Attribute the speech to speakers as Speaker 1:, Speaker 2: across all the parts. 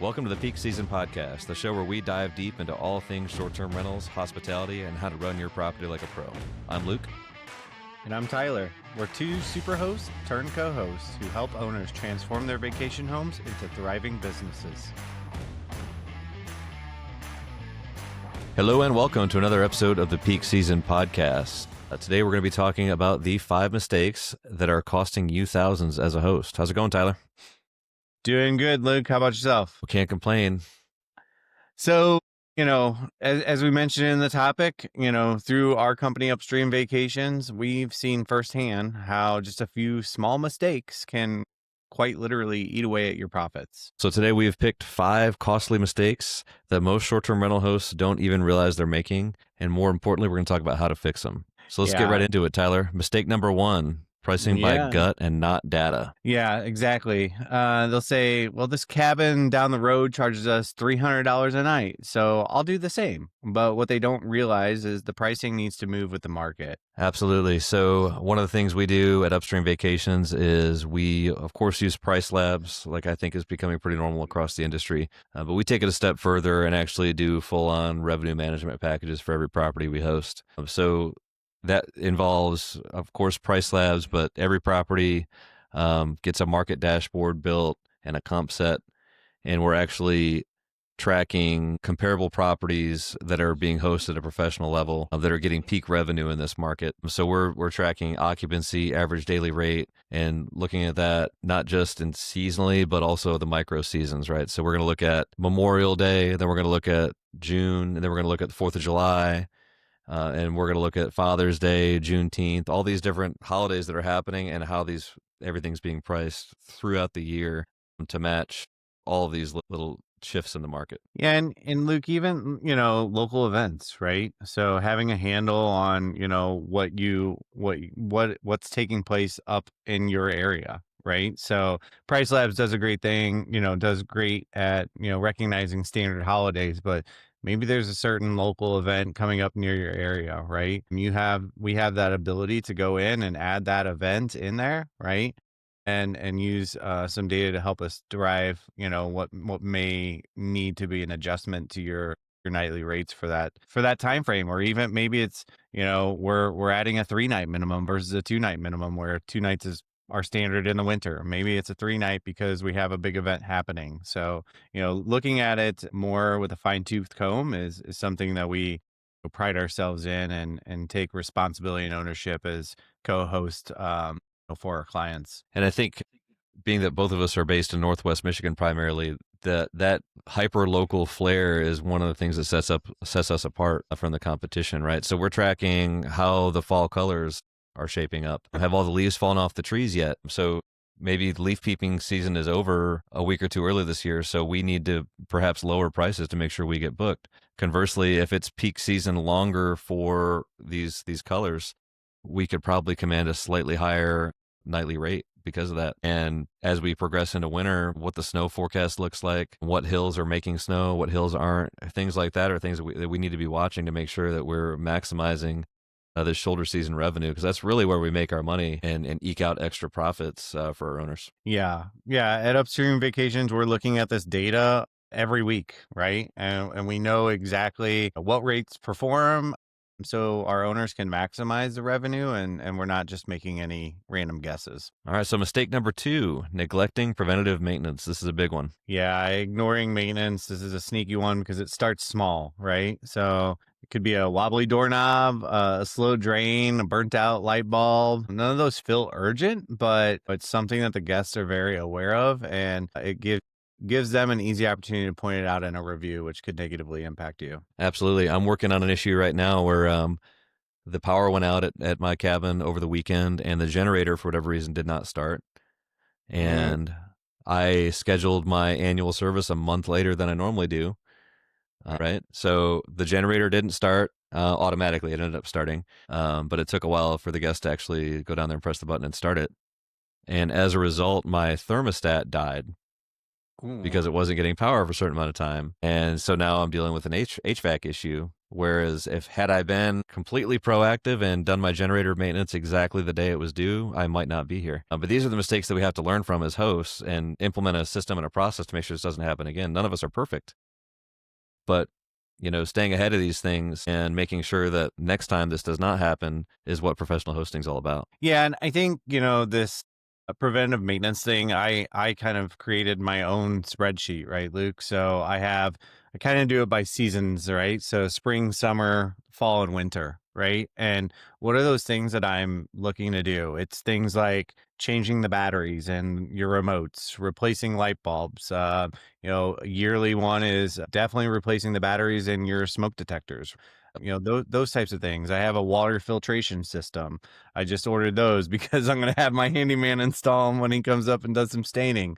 Speaker 1: Welcome to the Peak Season Podcast, the show where we dive deep into all things short-term rentals, hospitality, and how to run your property like a pro. I'm Luke.
Speaker 2: And I'm Tyler. We're two super hosts turned co-hosts who help owners transform their vacation homes into thriving businesses.
Speaker 1: Hello and welcome to another episode of the Peak Season Podcast. Today we're going to be talking about the 5 mistakes that are costing you thousands as a host. How's it going, Tyler?
Speaker 2: Doing good, Luke. How about yourself?
Speaker 1: We can't complain.
Speaker 2: So, as we mentioned in the topic, through our company Upstream Vacations, we've seen firsthand how just a few small mistakes can quite literally eat away at your profits.
Speaker 1: So today we've picked 5 costly mistakes that most short-term rental hosts don't even realize they're making. And more importantly, we're going to talk about how to fix them. So let's get right into it, Tyler. Mistake number 1. Pricing by gut and not data.
Speaker 2: Yeah, exactly. They'll say, well, this cabin down the road charges us $300 a night, so I'll do the same. But what they don't realize is the pricing needs to move with the market.
Speaker 1: Absolutely. So one of the things we do at Upstream Vacations is we, of course, use price labs, like I think is becoming pretty normal across the industry. But we take it a step further and actually do full-on revenue management packages for every property we host. So that involves, of course, price labs, but every property gets a market dashboard built and a comp set, and we're actually tracking comparable properties that are being hosted at a professional level that are getting peak revenue in this market. So we're tracking occupancy, average daily rate, and looking at that not just in seasonally, but also the micro seasons, right? So we're going to look at Memorial Day, then we're going to look at June, and then we're going to look at the 4th of July. And we're going to look at Father's Day, Juneteenth, all these different holidays that are happening and how everything's being priced throughout the year to match all of these little shifts in the market.
Speaker 2: Yeah, and Luke, even, local events, right? So having a handle on, what's taking place up in your area, right? So Price Labs does a great thing, does great at, recognizing standard holidays, but maybe there's a certain local event coming up near your area, right? We have that ability to go in and add that event in there, right? And use some data to help us derive, what may need to be an adjustment to your nightly rates for that time frame, or even maybe it's, we're adding a 3-night minimum versus a 2-night minimum, where 2 nights is our standard in the winter. Maybe it's a 3-night because we have a big event happening. So, looking at it more with a fine-toothed comb is something that we pride ourselves in and take responsibility and ownership as co-host for our clients.
Speaker 1: And I think, being that both of us are based in Northwest Michigan primarily, that hyper local flair is one of the things that sets us apart from the competition, right? So we're tracking how the fall colors are shaping up. Have all the leaves fallen off the trees yet? So maybe the leaf peeping season is over a week or two early this year, so we need to perhaps lower prices to make sure we get booked. Conversely, if it's peak season longer for these colors, we could probably command a slightly higher nightly rate because of that. And as we progress into winter, what the snow forecast looks like, what hills are making snow, what hills aren't, things like that are things that we need to be watching to make sure that we're maximizing this shoulder season revenue, because that's really where we make our money and eke out extra profits for our owners.
Speaker 2: Yeah. At Upstream Vacations, we're looking at this data every week, right? And we know exactly what rates perform, so our owners can maximize the revenue, and we're not just making any random guesses.
Speaker 1: All right. So mistake number 2, neglecting preventative maintenance. This is a big one.
Speaker 2: Yeah. Ignoring maintenance. This is a sneaky one because it starts small, right? So it could be a wobbly doorknob, a slow drain, a burnt out light bulb. None of those feel urgent, but it's something that the guests are very aware of, and it gives them an easy opportunity to point it out in a review, which could negatively impact you.
Speaker 1: Absolutely. I'm working on an issue right now where the power went out at my cabin over the weekend, and the generator, for whatever reason, did not start. And I scheduled my annual service a month later than I normally do. Right. So the generator didn't start automatically. It ended up starting. But it took a while for the guest to actually go down there and press the button and start it. And as a result, my thermostat died because it wasn't getting power for a certain amount of time. And so now I'm dealing with an HVAC issue Whereas if had I been completely proactive and done my generator maintenance exactly the day it was due, I might not be here. But these are the mistakes that we have to learn from as hosts and implement a system and a process to make sure this doesn't happen again. None of us are perfect, but staying ahead of these things and making sure that next time this does not happen is what professional hosting is all about.
Speaker 2: Yeah, and I think, this preventive maintenance thing, I kind of created my own spreadsheet, right, Luke? So I kind of do it by seasons, right? So spring, summer, fall, and winter, right? And what are those things that I'm looking to do? It's things like changing the batteries and your remotes, replacing light bulbs. A yearly one is definitely replacing the batteries in your smoke detectors. Those types of things. I have a water filtration system. I just ordered those because I'm going to have my handyman install them when he comes up and does some staining.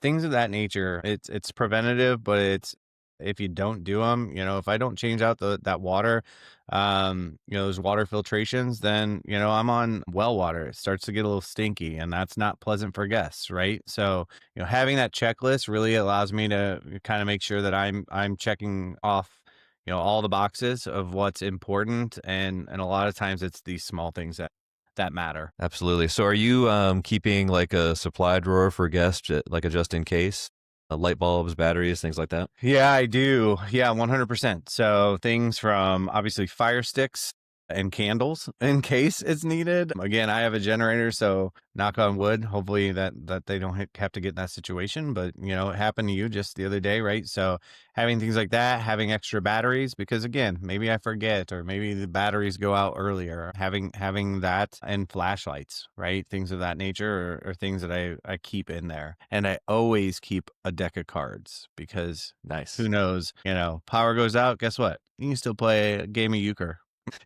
Speaker 2: Things of that nature. It's preventative, but it's if you don't do them, if I don't change out that water, those water filtrations, then I'm on well water. It starts to get a little stinky, and that's not pleasant for guests, right? So having that checklist really allows me to kind of make sure that I'm checking off all the boxes of what's important, and a lot of times it's these small things that matter.
Speaker 1: Absolutely. So are you keeping like a supply drawer for guests, like a just in case? Light bulbs, batteries, things like that?
Speaker 2: Yeah, I do. Yeah, 100%. So things from obviously fire sticks and candles in case it's needed. Again, I have a generator, so knock on wood, hopefully that they don't have to get in that situation, but it happened to you just the other day, right? So having things like that, having extra batteries because again, maybe I forget or maybe the batteries go out earlier. Having that and flashlights, right? Things of that nature or things that I keep in there. And I always keep a deck of cards because who
Speaker 1: Nice.
Speaker 2: knows, power goes out, guess what? You can still play a game of euchre.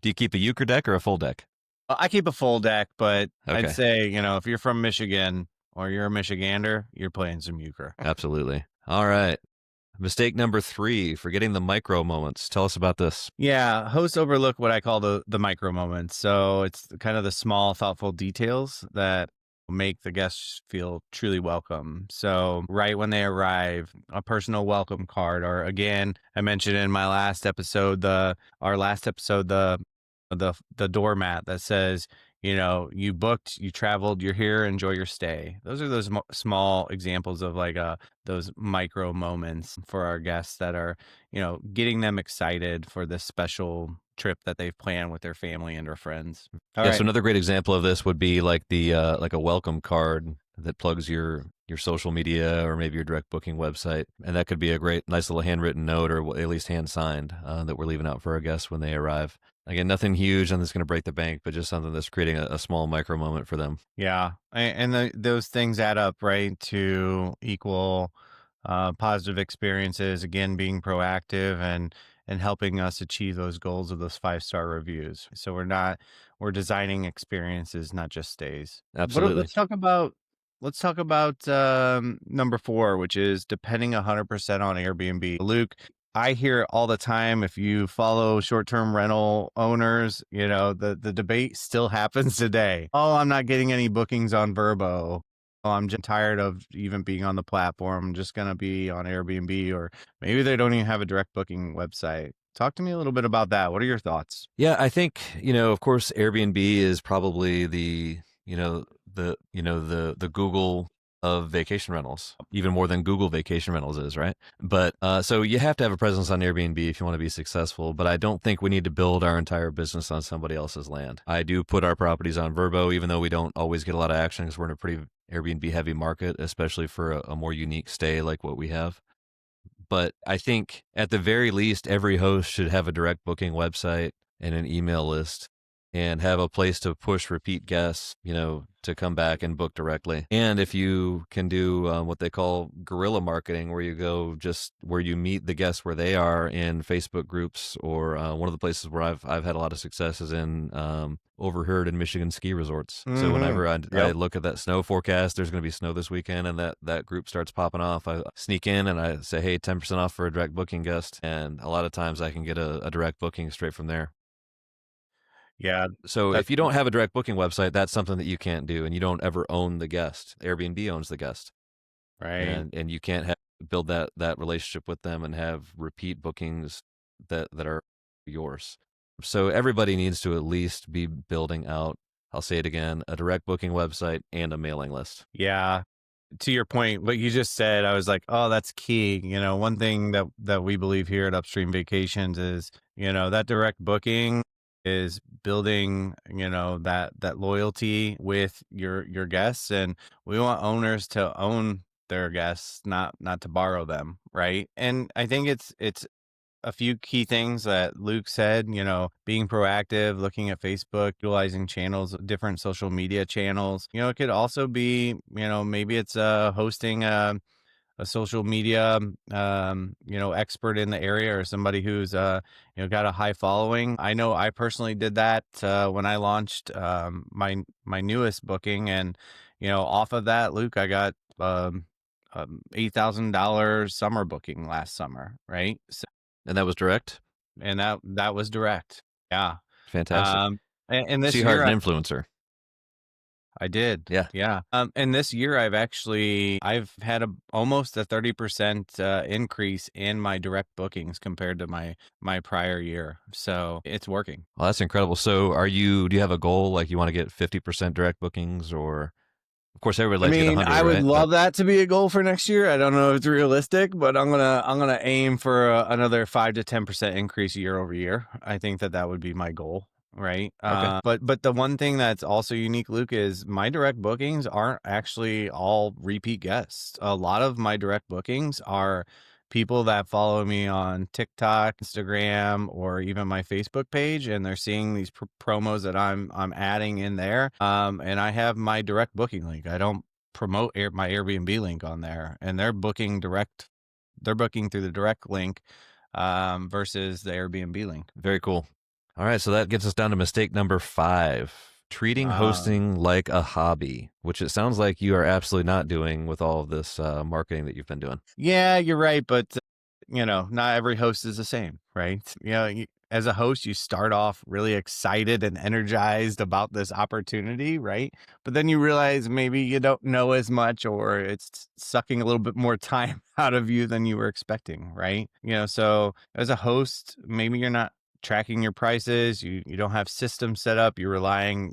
Speaker 1: Do you keep a euchre deck or a full deck?
Speaker 2: I keep a full deck, but I'd
Speaker 1: Okay.
Speaker 2: say, if you're from Michigan or you're a Michigander, you're playing some euchre.
Speaker 1: Absolutely. All right. Mistake number 3, forgetting the micro moments. Tell us about this.
Speaker 2: Yeah, hosts overlook what I call the micro moments. So it's kind of the small, thoughtful details that make the guests feel truly welcome. So right when they arrive, a personal welcome card, or again, I mentioned in my last episode, our last episode, the doormat that says, you booked, you traveled, you're here, enjoy your stay. Those are those small examples of like those micro moments for our guests that are, getting them excited for this special trip that they've planned with their family and their friends. All
Speaker 1: Yeah, so
Speaker 2: right.
Speaker 1: another great example of this would be like the like a welcome card that plugs your social media or maybe your direct booking website, and that could be a great, nice little handwritten note or at least hand signed that we're leaving out for our guests when they arrive. Again, nothing huge, nothing that's going to break the bank, but just something that's creating a small micro moment for them.
Speaker 2: Yeah. And those things add up, right, to equal positive experiences, again, being proactive and helping us achieve those goals of those 5-star reviews. So we're designing experiences, not just stays. But
Speaker 1: Absolutely.
Speaker 2: let's talk about number 4, which is depending 100% on Airbnb. Luke, I hear it all the time. If you follow short-term rental owners, the debate still happens today. Oh, I'm not getting any bookings on Verbo. Oh, I'm just tired of even being on the platform. I'm just gonna be on Airbnb, or maybe they don't even have a direct booking website. Talk to me a little bit about that. What are your thoughts?
Speaker 1: Yeah, I think, of course, Airbnb is probably the Google of vacation rentals, even more than Google Vacation Rentals is, right? But so you have to have a presence on Airbnb if you want to be successful, but I don't think we need to build our entire business on somebody else's land. I do put our properties on Verbo, even though we don't always get a lot of action because we're in a pretty Airbnb heavy market, especially for a more unique stay like what we have. But I think at the very least, every host should have a direct booking website and an email list and have a place to push repeat guests, to come back and book directly. And if you can do what they call guerrilla marketing, where you go just where you meet the guests where they are in Facebook groups, or one of the places where I've had a lot of success is in overheard in Michigan ski resorts. So
Speaker 2: Mm-hmm.
Speaker 1: whenever I
Speaker 2: Yep.
Speaker 1: look at that snow forecast, there's going to be snow this weekend, and that group starts popping off. I sneak in and I say, hey, 10% off for a direct booking guest. And a lot of times I can get a direct booking straight from there.
Speaker 2: Yeah.
Speaker 1: So
Speaker 2: That
Speaker 1: if you don't have a direct booking website, that's something that you can't do, and you don't ever own the guest. Airbnb owns the guest,
Speaker 2: right.
Speaker 1: and you can't build that relationship with them and have repeat bookings that are yours. So everybody needs to at least be building out, I'll say it again, a direct booking website and a mailing list.
Speaker 2: Yeah. To your point, what you just said, I was like, oh, that's key. One thing that we believe here at Upstream Vacations is, that direct booking is building, that loyalty with your guests. And we want owners to own their guests, not to borrow them. Right. And I think it's a few key things that Luke said, being proactive, looking at Facebook, utilizing channels, different social media channels. It could also be, maybe it's hosting a social media, expert in the area, or somebody who's, got a high following. I know I personally did that when I launched my newest booking, and off of that, Luke, I got $8,000 summer booking last summer, right? So,
Speaker 1: And that was direct?
Speaker 2: and that was direct. Yeah.
Speaker 1: Fantastic.
Speaker 2: Um, and
Speaker 1: So
Speaker 2: this
Speaker 1: you hired
Speaker 2: year
Speaker 1: an influencer.
Speaker 2: I did.
Speaker 1: Yeah.
Speaker 2: Yeah. And this year I've had almost a 30% increase in my direct bookings compared to my prior year. So it's working.
Speaker 1: Well, that's incredible. So do you have a goal? Like you want to get 50% direct bookings, or of course everybody
Speaker 2: I
Speaker 1: likes to get
Speaker 2: mean,
Speaker 1: 100,
Speaker 2: I would
Speaker 1: right? But
Speaker 2: love that to be a goal for next year. I don't know if it's realistic, but I'm gonna aim for another 5 to 10% increase year over year. I think that would be my goal, right?
Speaker 1: okay.
Speaker 2: But the one thing that's also unique, Luke, is my direct bookings aren't actually all repeat guests. A lot of my direct bookings are people that follow me on TikTok, Instagram, or even my Facebook page, and they're seeing these promos that I'm adding in there. And I have my direct booking link. I don't promote my Airbnb link on there, and they're booking direct. They're booking through the direct link versus the Airbnb link.
Speaker 1: Very cool. All right. So that gets us down to mistake number 5. Treating hosting like a hobby, which it sounds like you are absolutely not doing with all of this marketing that you've been doing.
Speaker 2: Yeah, you're right, but not every host is the same, right? As a host, you start off really excited and energized about this opportunity, right? But then you realize maybe you don't know as much, or it's sucking a little bit more time out of you than you were expecting, right? So as a host, maybe you're not tracking your prices, you don't have systems set up, you're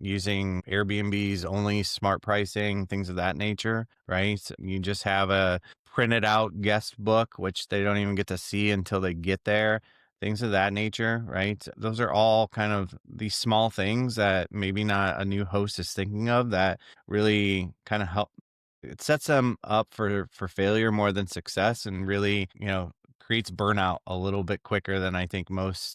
Speaker 2: using Airbnb's only smart pricing, things of that nature, right? You just have a printed out guest book, which they don't even get to see until they get there, things of that nature, right? Those are all kind of these small things that maybe not a new host is thinking of, that really kind of help. It sets them up for failure more than success, and really, creates burnout a little bit quicker than I think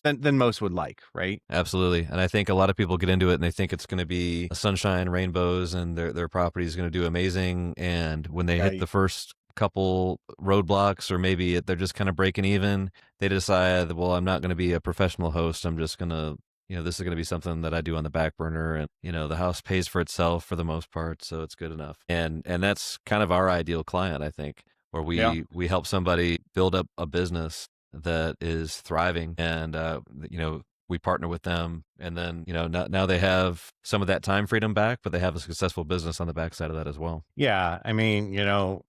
Speaker 2: than most would like, right?
Speaker 1: Absolutely. And I think a lot of people get into it and they think it's going to be sunshine, rainbows, and their property is going to do amazing. And when they hit
Speaker 2: Right.
Speaker 1: the first couple roadblocks, or maybe they're just kind of breaking even, they decide, well, I'm not going to be a professional host. I'm just going to, this is going to be something that I do on the back burner, and, the house pays for itself for the most part. So it's good enough. And that's kind of our ideal client, I think, where
Speaker 2: Yeah.
Speaker 1: we help somebody build up a business that is thriving, and we partner with them, and then now they have some of that time freedom back, but they have a successful business on the backside of that as well.
Speaker 2: Yeah. I mean,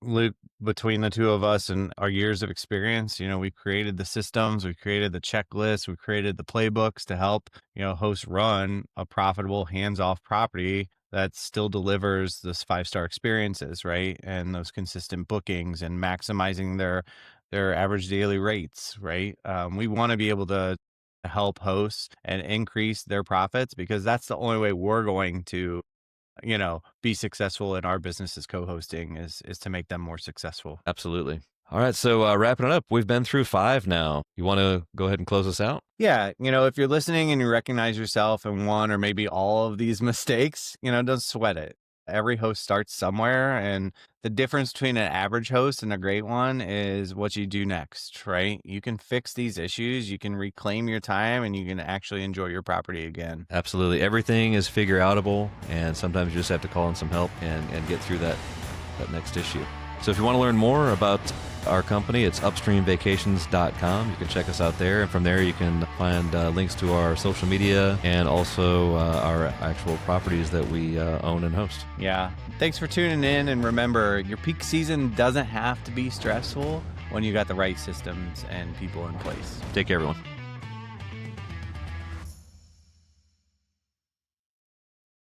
Speaker 2: Luke, between the two of us and our years of experience, we created the systems, we created the checklists, we created the playbooks to help, hosts run a profitable hands-off property that still delivers this 5-star experiences, right? And those consistent bookings, and maximizing their average daily rates, right? We want to be able to help hosts and increase their profits, because that's the only way we're going to, be successful in our business as co-hosting, is to make them more successful.
Speaker 1: Absolutely. All right, so wrapping it up, we've been through 5 now. You want to go ahead and close us out?
Speaker 2: Yeah, if you're listening and you recognize yourself in one or maybe all of these mistakes, don't sweat it. Every host starts somewhere, and the difference between an average host and a great one is what you do next, right? You can fix these issues, you can reclaim your time, and you can actually enjoy your property again.
Speaker 1: Absolutely. Everything is figure outable, and sometimes you just have to call in some help and get through that next issue. So if you want to learn more about our company, it's upstreamvacations.com. You can check us out there, and from there you can find links to our social media, and also our actual properties that we own and host.
Speaker 2: Yeah. Thanks for tuning in, and remember, your peak season doesn't have to be stressful when you got the right systems and people in place.
Speaker 1: Take care, everyone.